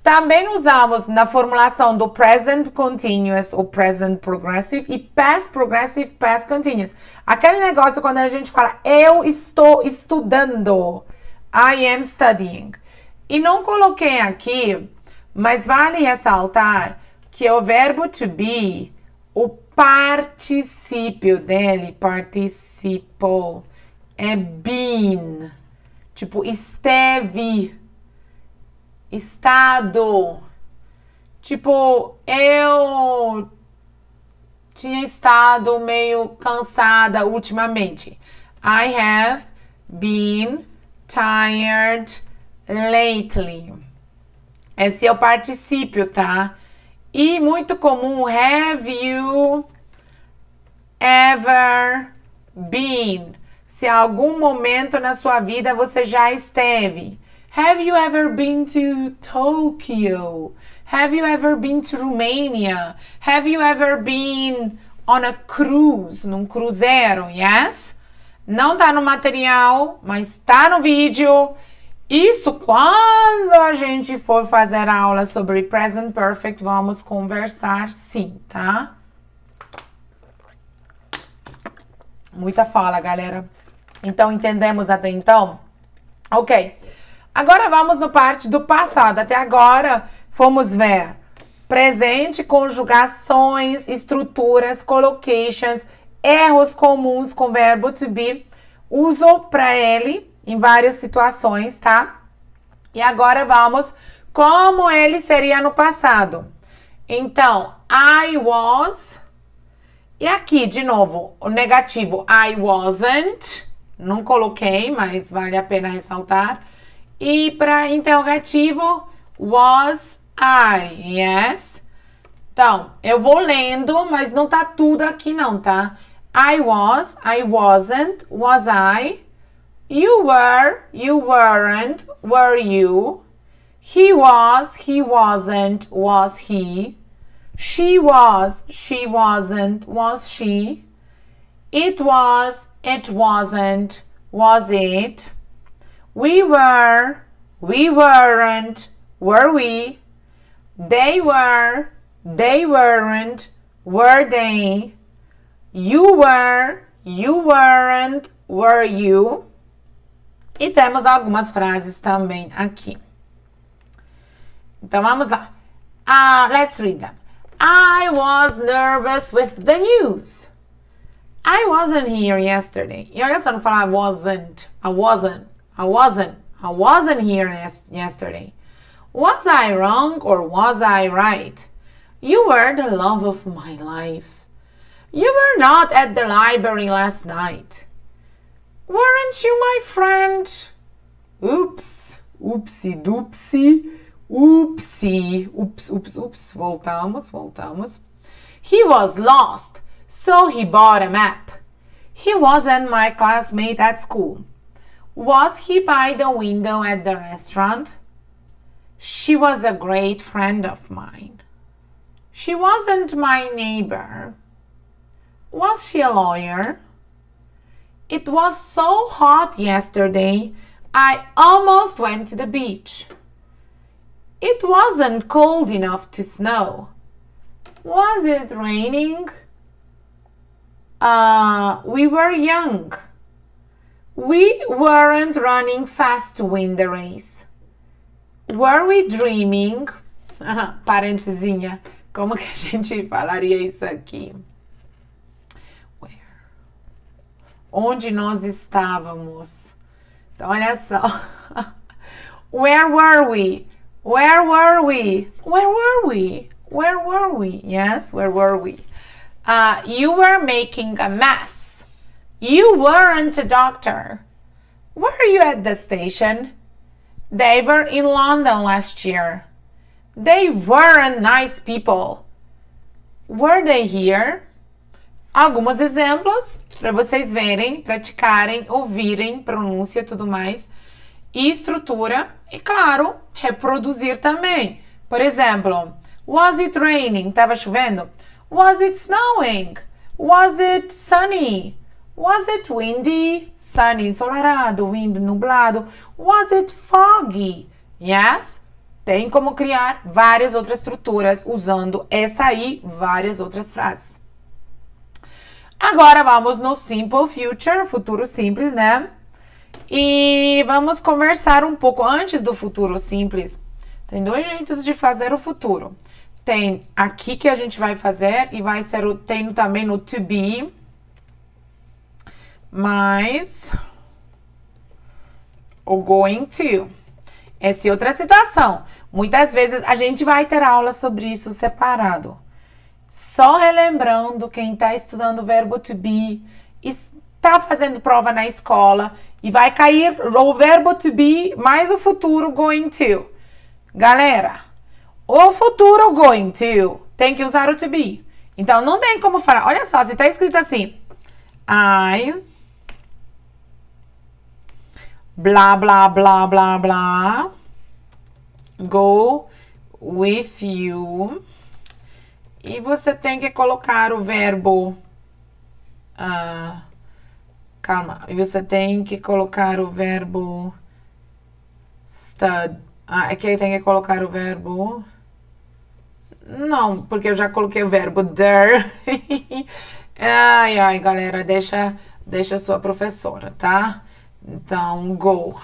Também usamos na formulação do present continuous, ou present progressive, e past progressive, past continuous. Aquele negócio quando a gente fala, eu estou estudando. I am studying. E não coloquei aqui, mas vale ressaltar que o verbo to be, o particípio dele, participou, é been. Tipo, esteve. Estado. Tipo, eu tinha estado meio cansada ultimamente. I have been tired lately. Esse é o particípio, tá? E muito comum, have you ever been? Se algum momento na sua vida você já esteve. Have you ever been to Tokyo? Have you ever been to Romania? Have you ever been on a cruise? Num cruzeiro, yes? Não tá no material, mas tá no vídeo. Isso quando a gente for fazer aula sobre present perfect, vamos conversar sim, tá? Muita fala, galera. Então, entendemos até então? Ok. Agora vamos no parte do passado. Até agora, fomos ver presente, conjugações, estruturas, collocations, erros comuns com verbo to be. Uso para ele em várias situações, tá? E agora vamos como ele seria no passado. Então, I was. E aqui, de novo, o negativo, I wasn't. Não coloquei, mas vale a pena ressaltar. E para interrogativo, was I, yes? Então, eu vou lendo, mas não tá tudo aqui não, tá? I was, I wasn't, was I? You were, you weren't, were you? He was, he wasn't, was he? She was, she wasn't, was she? It was, it wasn't, was it? We were, we weren't, were we? They were, they weren't, were they? You were, you weren't, were you? E temos algumas frases também aqui. Então vamos lá. Let's read them. I was nervous with the news. I wasn't here yesterday. E olha só, não falar I wasn't here yesterday. Was I wrong or was I right? You were the love of my life. You were not at the library last night. Weren't you my friend? Oops, oopsie doopsie, oopsie, oops, voltamos. He was lost, so he bought a map. He wasn't my classmate at school. Was he by the window at the restaurant? She was a great friend of mine. She wasn't my neighbor. Was she a lawyer? It was so hot yesterday, I almost went to the beach. It wasn't cold enough to snow. Was it raining? We were young. We weren't running fast to win the race. Were we dreaming? Parentesinha. Como que a gente falaria isso aqui? Where? Onde nós estávamos? Então, olha só. Where were we? Where were we? Where were we? Where were we? Yes, where were we? You were making a mess. You weren't a doctor. Were you at the station? They were in London last year. They weren't nice people. Were they here? Alguns exemplos para vocês verem, praticarem, ouvirem, pronúncia e tudo mais. E estrutura. E, claro, reproduzir também. Por exemplo, was it raining? Estava chovendo? Was it snowing? Was it sunny? Was it windy? Sunny, ensolarado, wind, nublado. Was it foggy? Yes? Tem como criar várias outras estruturas usando essa aí, várias outras frases. Agora vamos no simple future, futuro simples, né? E vamos conversar um pouco antes do futuro simples. Tem dois jeitos de fazer o futuro. Tem aqui que a gente vai fazer e vai ser tem também no to be. Mas o going to. Essa é outra situação. Muitas vezes a gente vai ter aula sobre isso separado. Só relembrando quem está estudando o verbo to be, está fazendo prova na escola e vai cair o verbo to be mais o futuro going to. Galera, o futuro going to tem que usar o to be. Então não tem como falar. Olha só, se está escrito assim: I blá, blá, blá, blá, blá go with you. E você tem que colocar o verbo... calma. E você tem que colocar o verbo... stud. Aqui tem que colocar o verbo... Não, porque eu já coloquei o verbo there. Ai, galera, deixa a sua professora, tá? Então, go.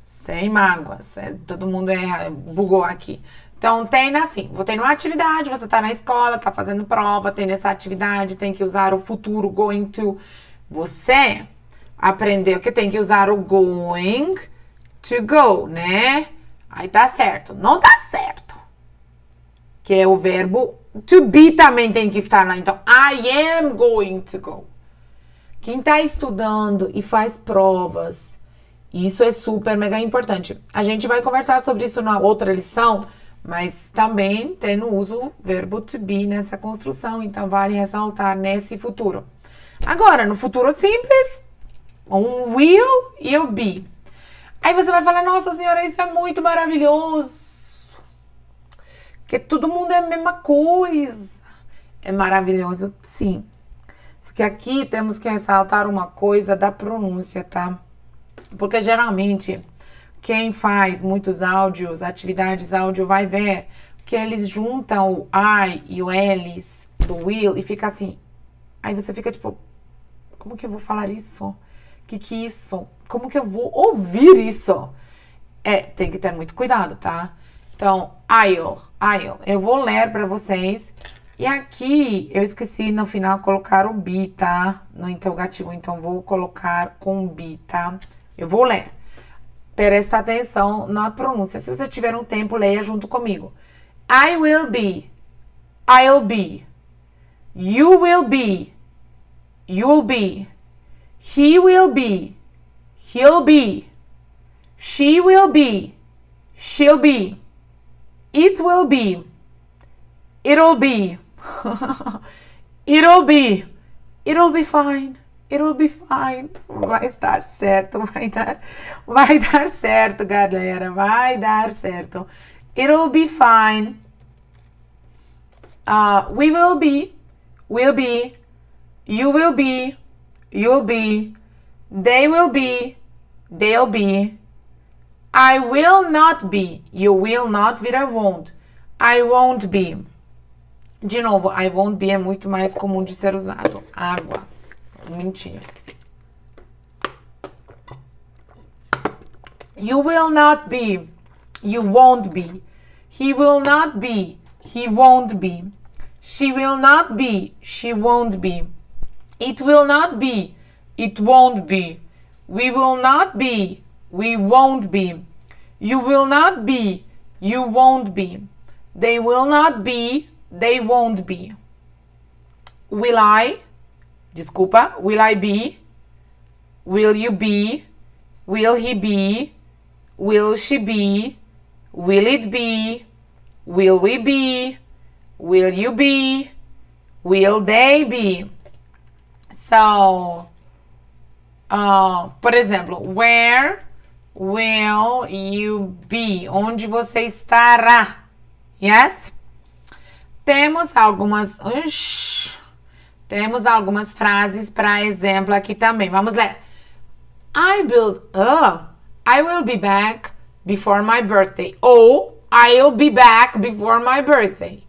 Sem mágoas. Todo mundo bugou aqui. Então, tem assim, tem uma atividade, você tá na escola, tá fazendo prova, tem nessa atividade, tem que usar o futuro, going to. Você aprendeu que tem que usar o going to go, né? Aí tá certo. Não tá certo. Que é o verbo to be também tem que estar lá. Então, I am going to go. Quem tá estudando e faz provas, isso é super, mega importante. A gente vai conversar sobre isso na outra lição, mas também tem no uso o verbo to be nessa construção, então vale ressaltar nesse futuro. Agora, no futuro simples, um will e o be. Aí você vai falar, nossa senhora, isso é muito maravilhoso. Porque todo mundo é a mesma coisa. É maravilhoso, sim. Só que aqui temos que ressaltar uma coisa da pronúncia, tá? Porque geralmente quem faz muitos áudios, atividades áudio, vai ver que eles juntam o I e o L's do will e fica assim. Aí você fica tipo, como que eu vou falar isso? Que é isso? Como que eu vou ouvir isso? Tem que ter muito cuidado, tá? Então, I'll. Eu vou ler para vocês. E aqui, eu esqueci no final colocar o be, tá? No interrogativo, então vou colocar com be, tá? Eu vou ler. Presta atenção na pronúncia. Se você tiver um tempo, leia junto comigo. I will be. I'll be. You will be. You'll be. He will be. He'll be. She will be. She'll be. It will be. It'll be. It'll be. It'll be fine. It'll be fine. Vai estar certo. Vai dar certo, galera. Vai dar certo. It'll be fine. We will be. We'll be. You will be. You'll be. They will be. They'll be. I will not be. You will not vira won't. I won't be. De novo, I won't be é muito mais comum de ser usado. Água. Mentira. You will not be. You won't be. He will not be. He won't be. She will not be. She won't be. It will not be. It won't be. We will not be. We won't be. You will not be. You won't be. They will not be. They won't be. Will I? Desculpa. Will I be? Will you be? Will he be? Will she be? Will it be? Will we be? Will you be? Will they be? So, por exemplo, where will you be? Onde você estará? Yes? Temos algumas frases para exemplo aqui também. Vamos ler. I will be back before my birthday. Ou I'll be back before my birthday.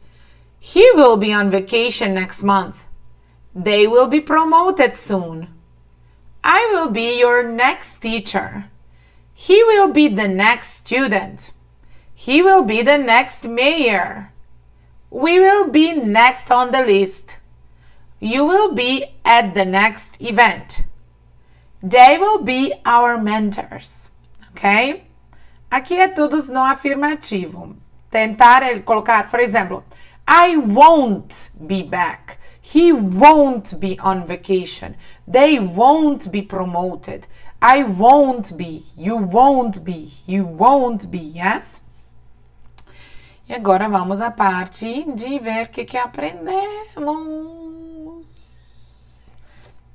He will be on vacation next month. They will be promoted soon. I will be your next teacher. He will be the next student. He will be the next mayor. We will be next on the list. You will be at the next event. They will be our mentors. Ok? Aqui é tudo no afirmativo. Tentar colocar, por exemplo, I won't be back. He won't be on vacation. They won't be promoted. I won't be. You won't be. You won't be. Yes? E agora vamos à parte de ver o que aprendemos.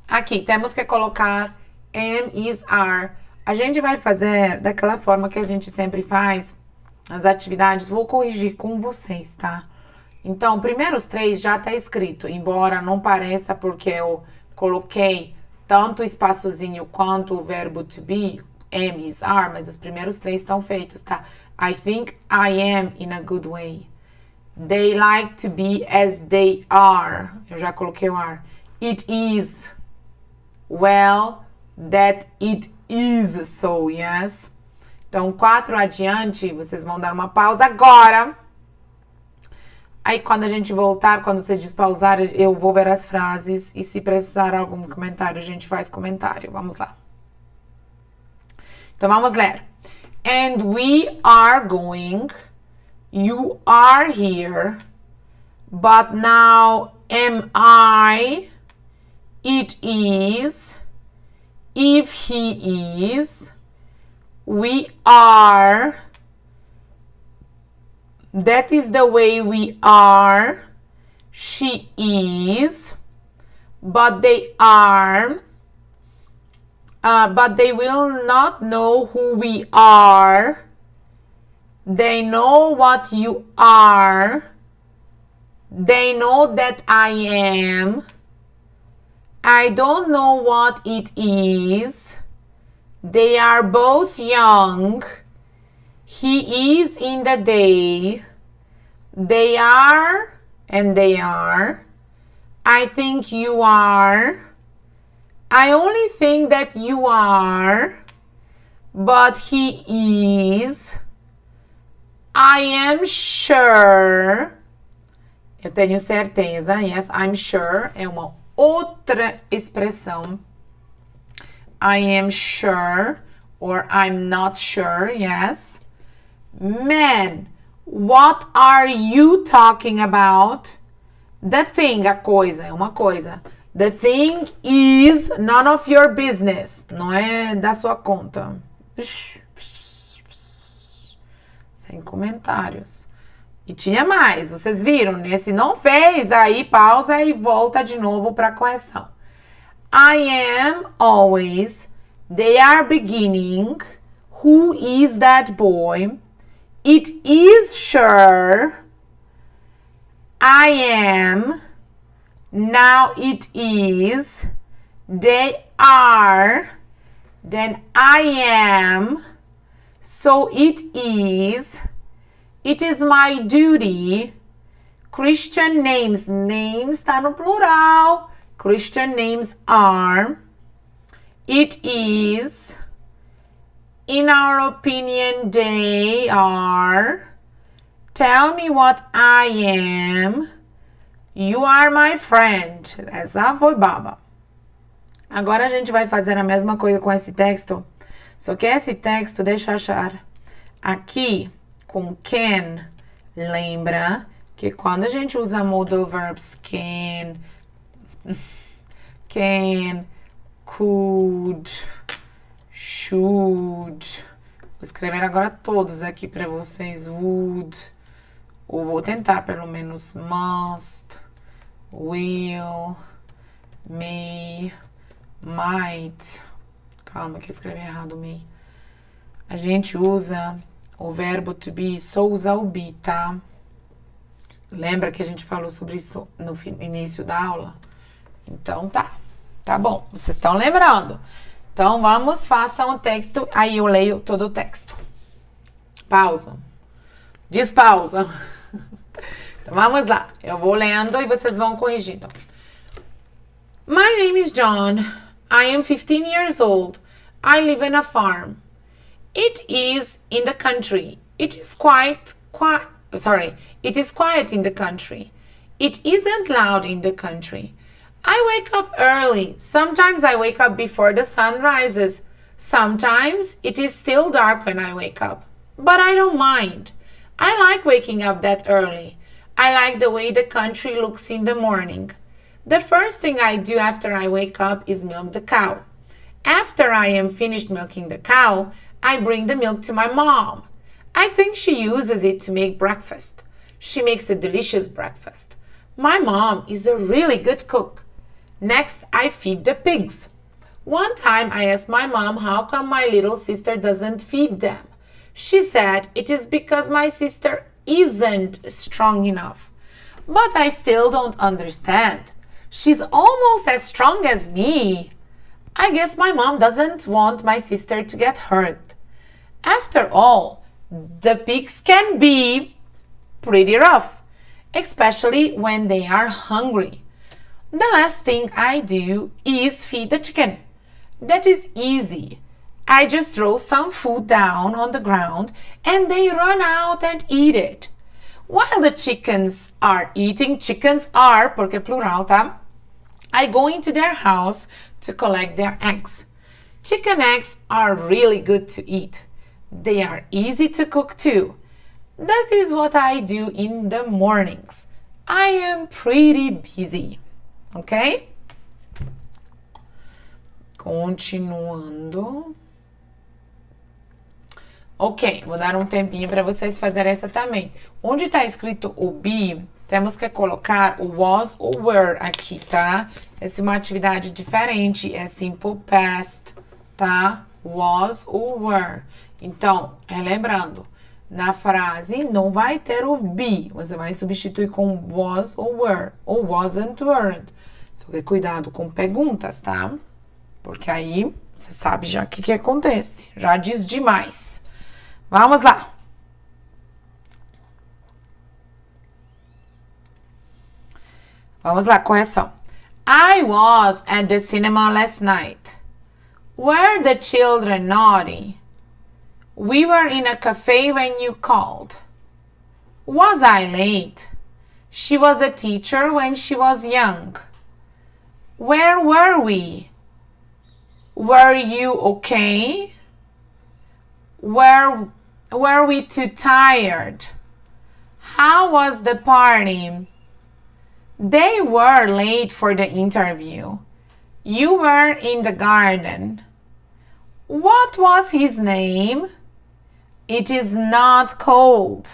Aqui, temos que colocar am, is, are. A gente vai fazer daquela forma que a gente sempre faz as atividades. Vou corrigir com vocês, tá? Então, primeiros três já tá escrito, embora não pareça porque eu coloquei tanto o espaçozinho quanto o verbo to be, am, is, are, mas os primeiros três estão feitos, tá? I think I am in a good way. They like to be as they are. Eu já coloquei o are. It is. Well, that it is so, yes? Então, 4 adiante, vocês vão dar uma pausa agora. Aí, quando a gente voltar, quando vocês despausar, eu vou ver as frases. E se precisar algum comentário, a gente faz comentário. Vamos lá. Então, vamos ler. And we are going. You are here. But now am I. It is. If he is. We are. That is the way we are. She is. But they are. But they will not know who we are. They know what you are. They know that I am. I don't know what it is. They are both young. He is in the day. They are and they are. I think you are. I only think that you are. But he is. I am sure. Eu tenho certeza. Yes, I'm sure. É uma outra expressão. I am sure. Or I'm not sure. Yes. Man, what are you talking about? The thing, a coisa, é uma coisa. The thing is none of your business. Não é da sua conta. Sem comentários. E tinha mais, vocês viram, né? Se não fez, aí pausa e volta de novo para a correção. I am always, they are beginning, who is that boy? It is sure, I am, now it is, they are, then I am, so it is my duty, Christian names, names tá no plural, Christian names are, it is, in our opinion they are, tell me what I am, you are my friend. Essa foi baba. Agora a gente vai fazer a mesma coisa com esse texto, só que esse texto, deixa eu achar, aqui com can, lembra que quando a gente usa modal verbs can, could, should, vou escrever agora todos aqui para vocês, would, ou vou tentar pelo menos, must, will, may, might, calma que eu escrevi errado, may. A gente usa o verbo to be, só usa o be, tá? Lembra que a gente falou sobre isso no início da aula? Então tá bom, vocês estão lembrando. Então vamos, façam o texto, aí eu leio todo o texto. Pausa. Diz pausa. Então vamos lá, eu vou lendo e vocês vão corrigindo. My name is John. I am 15 years old. I live in a farm. It is in the country. It is quiet in the country. It isn't loud in the country. I wake up early. Sometimes I wake up before the sun rises. Sometimes it is still dark when I wake up. But I don't mind. I like waking up that early. I like the way the country looks in the morning. The first thing I do after I wake up is milk the cow. After I am finished milking the cow, I bring the milk to my mom. I think she uses it to make breakfast. She makes a delicious breakfast. My mom is a really good cook. Next, I feed the pigs. One time I asked my mom how come my little sister doesn't feed them. She said it is because my sister isn't strong enough. But I still don't understand. She's almost as strong as me. I guess my mom doesn't want my sister to get hurt. After all, the pigs can be pretty rough, especially when they are hungry. The last thing I do is feed the chicken. That is easy. I just throw some food down on the ground and they run out and eat it. While the chickens are eating, chickens are, porque plural, tá? I go into their house to collect their eggs. Chicken eggs are really good to eat. They are easy to cook too. That is what I do in the mornings. I am pretty busy. Ok? Continuando. Ok, vou dar um tempinho para vocês fazerem essa também. Onde está escrito o be, temos que colocar o was ou were aqui, tá? Essa é uma atividade diferente, é simple past, tá? Was ou were. Então, relembrando, na frase não vai ter o be, você vai substituir com was ou were, ou wasn't, weren't. Só que cuidado com perguntas, tá? Porque aí você sabe já o que acontece, já diz demais. Vamos lá. Vamos lá, correção. I was at the cinema last night. Were the children naughty? We were in a cafe when you called. Was I late? She was a teacher when she was young. Where were we? Were you okay? Were we too tired? How was the party? They were late for the interview. You were in the garden. What was his name? It is not cold.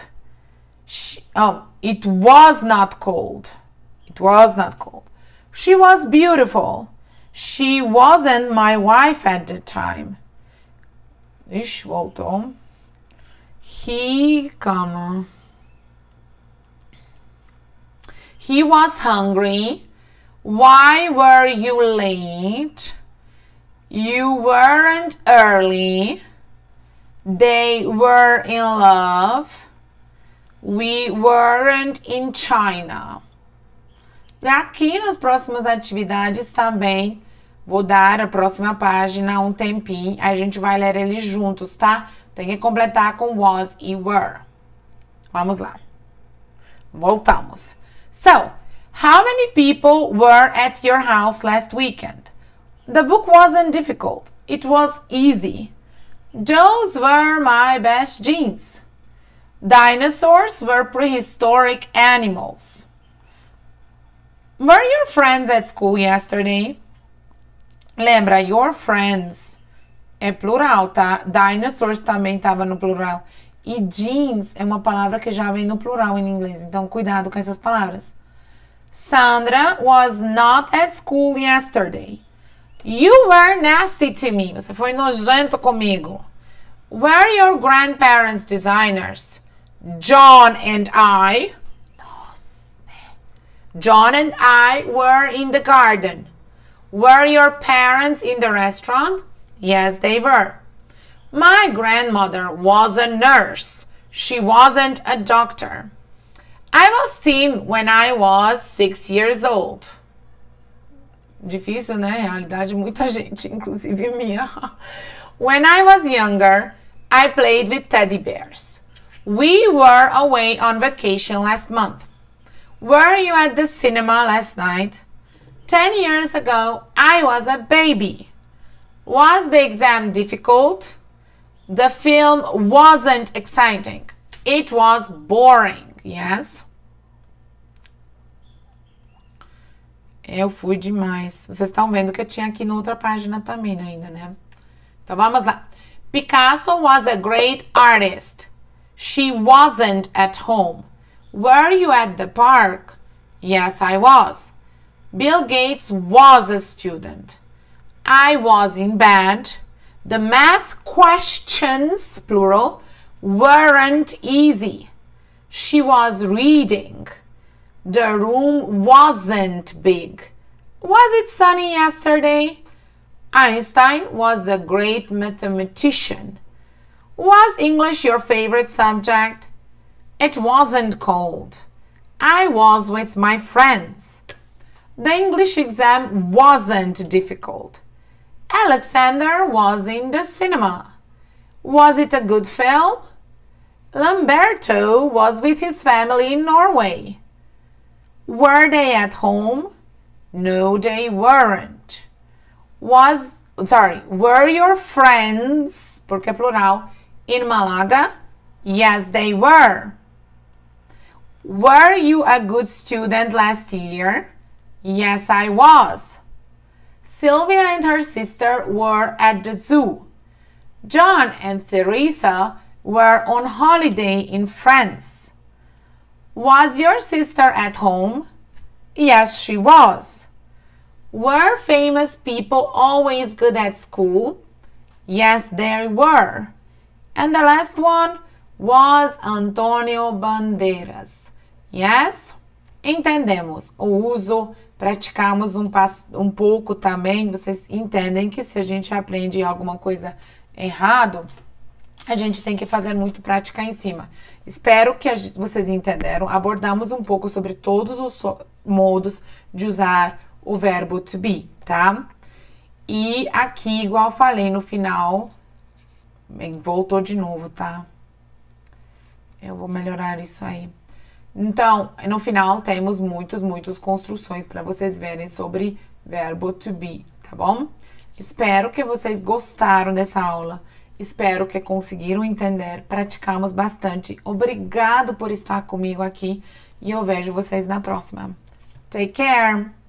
It was not cold. It was not cold. She was beautiful. She wasn't my wife at the time. Ixi, voltou. Calma. He was hungry. Why were you late? You weren't early. They were in love. We weren't in China. E aqui nas próximas atividades também vou dar a próxima página um tempinho. A gente vai ler eles juntos, tá? Tem que completar com was e were. Vamos lá. Voltamos. So, how many people were at your house last weekend? The book wasn't difficult. It was easy. Those were my best jeans. Dinosaurs were prehistoric animals. Were your friends at school yesterday? Lembra, your friends é plural, tá? Dinosaurs também estava no plural. E jeans é uma palavra que já vem no plural em inglês, então cuidado com essas palavras. Sandra was not at school yesterday. You were nasty to me. Você foi nojento comigo. Were your grandparents designers? John and I were in the garden. Were your parents in the restaurant? Yes, they were. My grandmother was a nurse. She wasn't a doctor. I was thin when I was 6 years old. Difícil, né? Realidade, muita gente, inclusive minha. When I was younger, I played with teddy bears. We were away on vacation last month. Were you at the cinema last night? 10 years ago, I was a baby. Was the exam difficult? The film wasn't exciting. It was boring, yes? Eu fui demais. Vocês estão vendo que eu tinha aqui na outra página também ainda, né? Então vamos lá. Picasso was a great artist. She wasn't at home. Were you at the park? Yes, I was. Bill Gates was a student. I was in bed. The math questions, plural, weren't easy. She was reading. The room wasn't big. Was it sunny yesterday? Einstein was a great mathematician. Was English your favorite subject? It wasn't cold. I was with my friends. The English exam wasn't difficult. Alexander was in the cinema. Was it a good film? Lamberto was with his family in Norway. Were they at home? No, they weren't. Were your friends, porque é plural, in Malaga? Yes, they were. Were you a good student last year? Yes, I was. Sylvia and her sister were at the zoo. John and Teresa were on holiday in France. Was your sister at home? Yes, she was. Were famous people always good at school? Yes, they were. And the last one was Antonio Bandeiras. Yes? Entendemos o uso, praticamos um pouco também. Vocês entendem que se a gente aprende alguma coisa errado, a gente tem que fazer muito prática em cima. Espero que vocês entenderam. Abordamos um pouco sobre todos os modos de usar o verbo to be, tá? E aqui, igual falei no final, voltou de novo, tá? Eu vou melhorar isso aí. Então, no final temos muitas construções para vocês verem sobre verbo to be, tá bom? Espero que vocês gostaram dessa aula. Espero que conseguiram entender. Praticamos bastante. Obrigado por estar comigo aqui e eu vejo vocês na próxima. Take care!